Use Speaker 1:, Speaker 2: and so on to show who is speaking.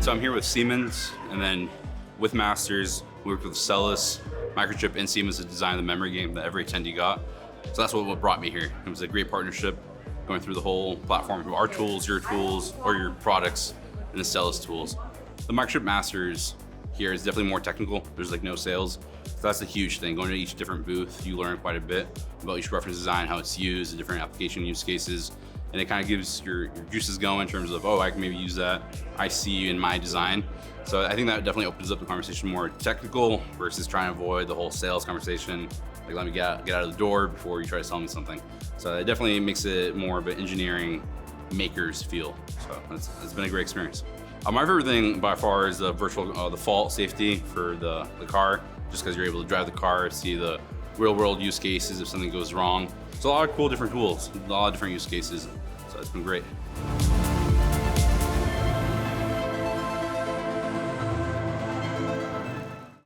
Speaker 1: So I'm here with Siemens, and then with Masters, we worked with Celis, Microchip, and Siemens to design the memory game that every attendee got. So that's what brought me here. It was a great partnership, going through the whole platform of our tools, your tools, or your products, and the Celis tools. The Microchip Masters here is definitely more technical. There's like no sales. So that's a huge thing. Going to each different booth, you learn quite a bit about each reference design, how it's used, the different application use cases, and it kind of gives your juices going in terms of, oh, I can maybe use that. I see you in my design. So I think that definitely opens up the conversation more technical versus trying to avoid the whole sales conversation. Like, let me get out of the door before you try to sell me something. So it definitely makes it more of an engineering makers feel. So it's been a great experience. My favorite thing by far is the virtual, the fault safety for the car, just because you're able to drive the car, see the real world use cases if something goes wrong. So a lot of cool different tools, a lot of different use cases. So it's been great.